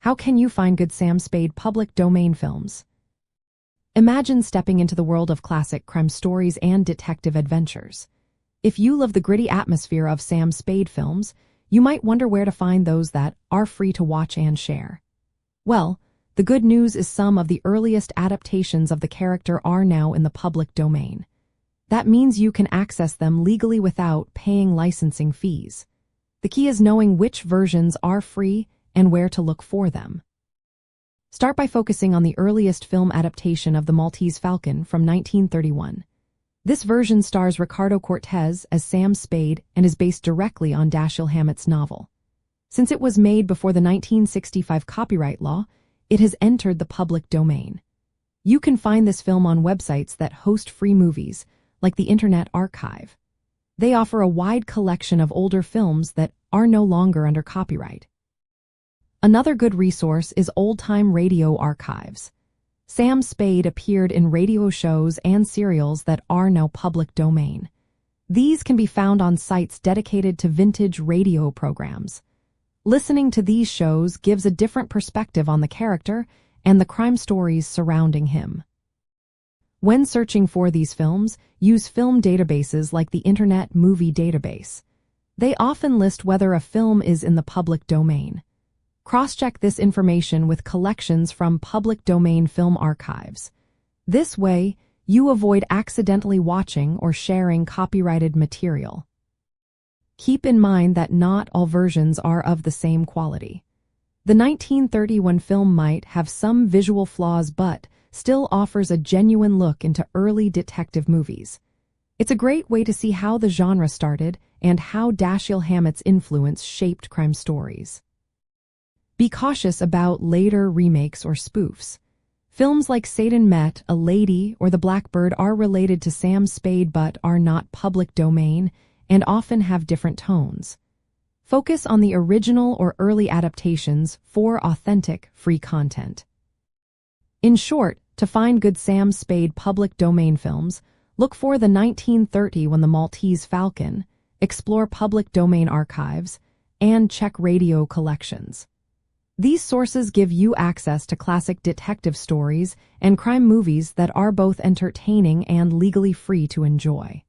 How can you find good Sam Spade public domain films? Imagine stepping into the world of classic crime stories and detective adventures. If you love the gritty atmosphere of Sam Spade films, you might wonder where to find those that are free to watch and share. Well, the good news is some of the earliest adaptations of the character are now in the public domain. That means you can access them legally without paying licensing fees. The key is knowing which versions are free and where to look for them. Start by focusing on the earliest film adaptation of the Maltese Falcon from 1931. This version stars Ricardo Cortez as Sam Spade and is based directly on Dashiell Hammett's novel. Since it was made before the 1965 copyright law, it has entered the public domain. You can find this film on websites that host free movies, like the Internet Archive. They offer a wide collection of older films that are no longer under copyright. Another good resource is old-time radio archives. Sam Spade appeared in radio shows and serials that are now public domain. These can be found on sites dedicated to vintage radio programs. Listening to these shows gives a different perspective on the character and the crime stories surrounding him. When searching for these films, use film databases like the Internet Movie Database. They often list whether a film is in the public domain. Cross-check this information with collections from public domain film archives. This way, you avoid accidentally watching or sharing copyrighted material. Keep in mind that not all versions are of the same quality. The 1931 film might have some visual flaws but still offers a genuine look into early detective movies. It's a great way to see how the genre started and how Dashiell Hammett's influence shaped crime stories. Be cautious about later remakes or spoofs. Films like Satan Met a Lady or The Blackbird are related to Sam Spade but are not public domain and often have different tones. Focus on the original or early adaptations for authentic, free content. In short, to find good Sam Spade public domain films, look for the 1930 when the Maltese Falcon, explore public domain archives, and check radio collections. These sources give you access to classic detective stories and crime movies that are both entertaining and legally free to enjoy.